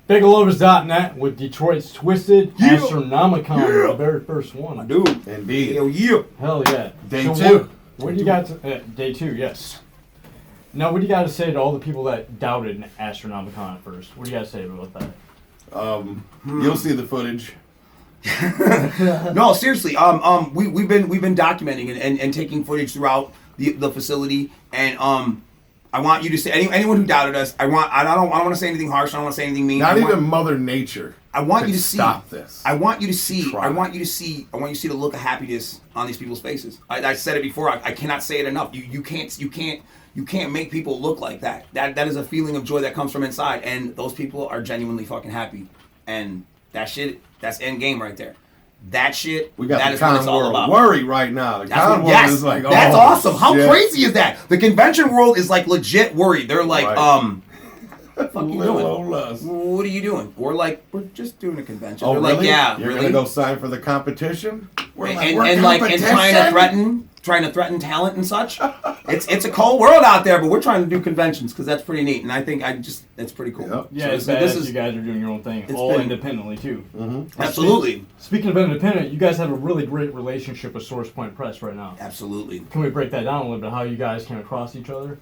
Faygoluvers.net with Detroit's Twiztid Astronomicon, the very first one. I do. Indeed. Hell yeah. Hell yeah. Day So two. What do you got to, day 2, yes. Now, what do you got to say to all the people that doubted Astronomicon at first? What do you got to say about that? You'll see the footage. No, seriously. We've been documenting and taking footage throughout the facility, and I want you to say anyone who doubted us. I don't want to say anything harsh. I don't want to say anything mean. Not even Mother Nature. I want you to see. Stop this. I want you to see. Try. I want you to see the look of happiness on these people's faces. I said it before. I cannot say it enough. You can't make people look like that. That is a feeling of joy that comes from inside, and those people are genuinely fucking happy. And that shit, that's end game right there. That shit, We got that the is what it's con all world about. worry right now. The con world Yes, is like, oh, that's awesome. How shit. crazy is that? The convention world is like legit worried. They're like, Right. what the fuck you Little doing? old us. What are you doing? We're like, we're just doing a convention. Oh, They're really? like, yeah, You're really? gonna go sign for the competition? We're and competition? trying to threaten talent and such. It's a cold world out there, but we're trying to do conventions because that's pretty neat, and I think it's pretty cool. Yep. Yeah, So it's badass you guys are doing your own thing, all been- independently, too. Mm-hmm. Absolutely, Speaking of independent, you guys have a really great relationship with Source Point Press right now. absolutely. Can we break that down a little bit, how you guys came across each other?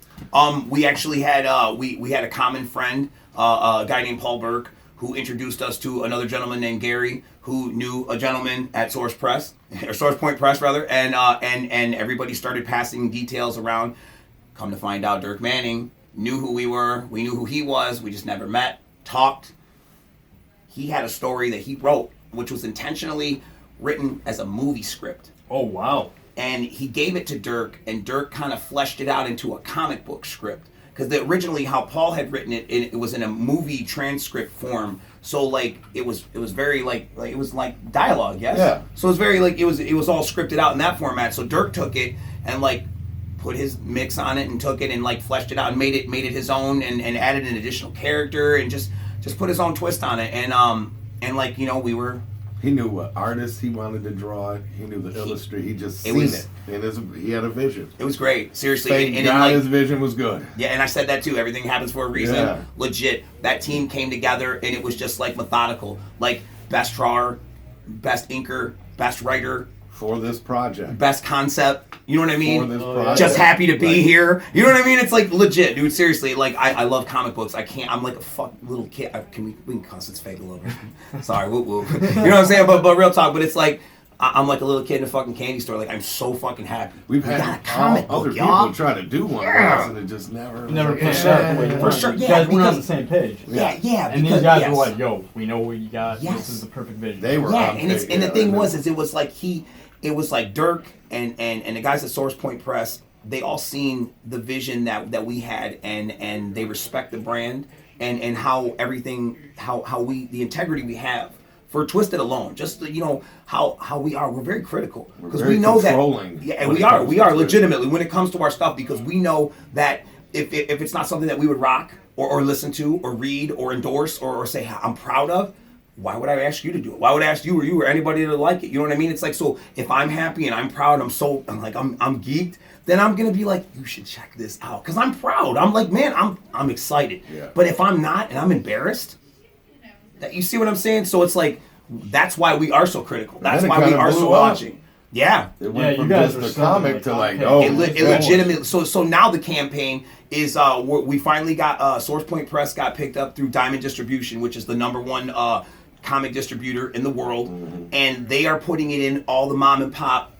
We actually had we had a common friend, a guy named Paul Burke, who introduced us to another gentleman named Gary, who knew a gentleman at Source Press, or Source Point Press rather, and everybody started passing details around. Come to find out, Dirk Manning knew who we were. We knew who he was. We just never met, talked. He had a story that he wrote, which was intentionally written as a movie script. Oh, wow. And he gave it to Dirk, and Dirk kind of fleshed it out into a comic book script. Because originally, how Paul had written it, it was in a movie transcript form. So like it was very like it was like dialogue, yes. Yeah. So it was very like it was all scripted out in that format. So Dirk took it and like put his mix on it and took it and like fleshed it out and made it his own and added an additional character and just put his own twist on it and like we were. He knew what artist he wanted to draw it. He knew the illustrator. He just seen was- it. And he had a vision. It was great, seriously. Thank And God like, his vision was good. yeah, and I said that too. Everything happens for a reason. Yeah. Legit. That team came together and it was just like methodical. Like best drawer, best inker, best writer, For this project. best concept. You know what I mean? For this Oh, yeah. project. Just happy to be Right. here. You know what I mean? It's like legit, dude. Seriously, like I love comic books. I'm like a fuck little kid. We can cuss, it's fake a little bit. Sorry, whoop whoop. You know what I'm saying? But real talk. But it's like I'm like a little kid in a fucking candy store. Like I'm so fucking happy. We've We got a had comic other book, people y'all. try to do one Yeah. of us, and it just never. Never like, pushed out the way you For wanted. sure, You yeah, guys weren't on the because- same page. Yeah. And because, these guys yes. were like, yo, we know what you got. Yes. This is the perfect vision. They were. Yeah, on and page, the yeah, thing they was knew. it was like it was like Dirk and the guys at Source Point Press. They all seen the vision that we had, and they respect the brand and how everything how we the integrity we have for Twiztid alone. Just how we are. We're very critical because very we know controlling that. Yeah, and when we it are comes we to are Twiztid. legitimately when it comes to our stuff because we know that if it's not something that we would rock or listen to or read or endorse or say I'm proud of. Why would I ask you to do it? Why would I ask you or anybody to like it? You know what I mean? It's like, so if I'm happy and I'm proud, I'm geeked, then I'm gonna be like, you should check this out. Cause I'm proud. I'm like, man, I'm excited. Yeah. But if I'm not and I'm embarrassed, you see what I'm saying? So it's like, that's why we are so critical. That's then it why we kinda are blew so up. watching. Yeah. It Yeah, went you from guys just were a selling comic like, to like, okay. oh, Legitimately. So now the campaign is we finally got Source Point Press got picked up through Diamond Distribution, which is the #1 comic distributor in the world, and they are putting it in all the mom and pop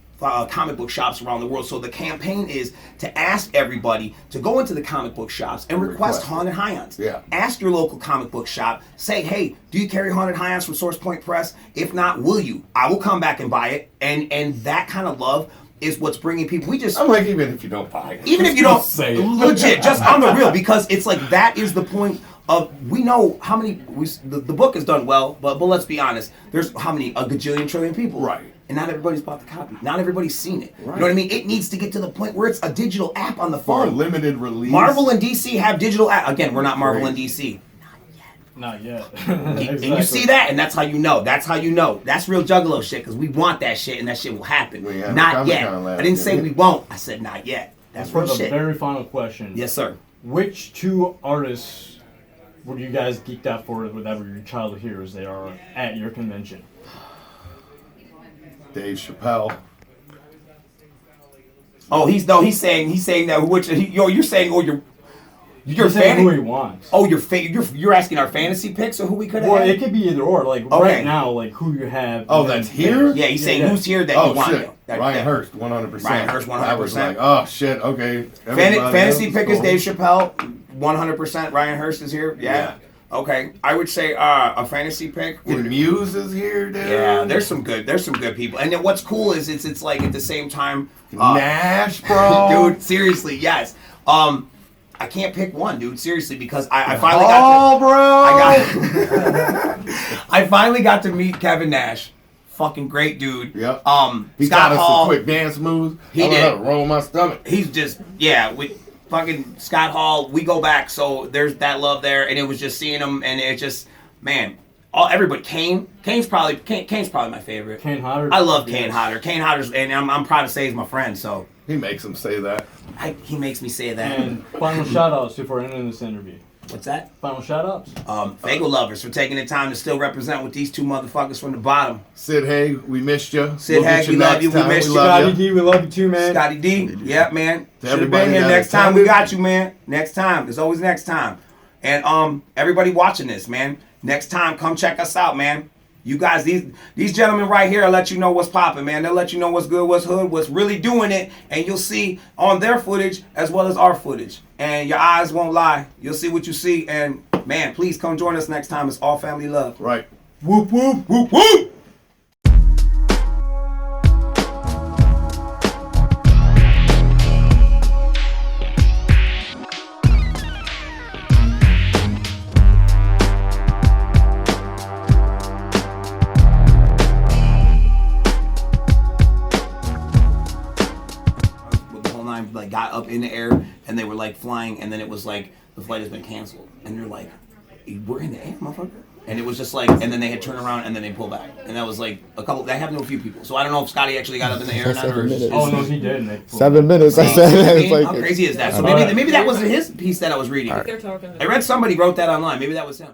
comic book shops around the world. So the campaign is to ask everybody to go into the comic book shops and request Haunted Highons. Yeah. Ask your local comic book shop. Say, hey, do you carry Haunted Highons from Source Point Press? If not, will you? I will come back and buy it. And that kind of love is what's bringing people. I'm like, even if you don't buy it, Even if you just don't say it. legit, just on the real, because it's like that is the point of we know how many the book is done well, but let's be honest, there's how many a gajillion trillion people, Right. And not everybody's bought the copy. Not everybody's seen it. Right. You know what I mean? It needs to get to the point where it's a digital app on the For a phone. limited release. Marvel and DC have digital app. Again, we're not Marvel and DC. Not yet. And you see that, and that's how you know. That's how you know. That's real Juggalo shit, because we want that shit, and that shit will happen. We had Not Comic-Con yet. last I didn't say year. we won't. I said not yet. That's For real the shit. very final question. Yes, sir. Which two artists What are you guys geeked out for whenever your childhood heroes they are at your convention? Dave Chappelle. Oh, he's saying that you're saying you're saying who he wants. Oh, you're asking our fantasy picks or who we could have. Well, had? it could be either or. Like right now, like who you have. Oh, that's here. Yeah, he's saying who's here that you want. Shit. Ryan Hurst, 100%. Ryan Hurst, 100%. I was like, oh shit, okay. Fantasy pick is Dave Chappelle, 100%. Ryan Hurst is here. Yeah. Okay, I would say a fantasy pick. And Muse is here, dude. Yeah, there's some good people. And then what's cool is it's like at the same time. Nash, bro. Dude, seriously, yes. I can't pick one, dude. Seriously, because I finally got to. I finally got to meet Kevin Nash. Fucking great dude. Yep. He Scott got us Hall. some quick dance moves. He I did. had to roll my stomach. He's just with fucking Scott Hall. We go back, so there's that love there, and it was just seeing him, and it just everybody. Kane's probably my favorite. Kane Hodder. I love Kane Hodder. Kane Hodder's, and I'm proud to say he's my friend. So He makes him say that. he makes me say that. And final shout-outs before ending this interview. What's that? Final shout-outs. Faygoluvers for taking the time to still represent with these two motherfuckers from the bottom. Sid Haig, we missed you. Sid Haig, we love you. We missed you. Scotty D, we love you too, man. Scotty D, yeah, man. Should have everybody been here. that Next time we attended. got you, man. Next time. There's always next time. And everybody watching this, man. Next time, come check us out, man. You guys, these gentlemen right here will let you know what's popping, man. They'll let you know what's good, what's hood, what's really doing it, and you'll see on their footage as well as our footage. And your eyes won't lie. You'll see what you see, and man, please come join us next time. It's all family love. Right. Whoop, whoop, whoop, whoop. Like got up in the air and they were like flying, and then it was like the flight has been canceled, and they're like, we're in the air, motherfucker. And it was just like, and then they had turned around and then they pulled back, and that was like that happened to a few people. So I don't know if Scotty actually got up in the air or not. Or Oh no, he did. And they 7 minutes. I said that. It's like how crazy is that? So maybe that wasn't his piece that I was reading. They're talking. I read somebody wrote that online. Maybe that was him.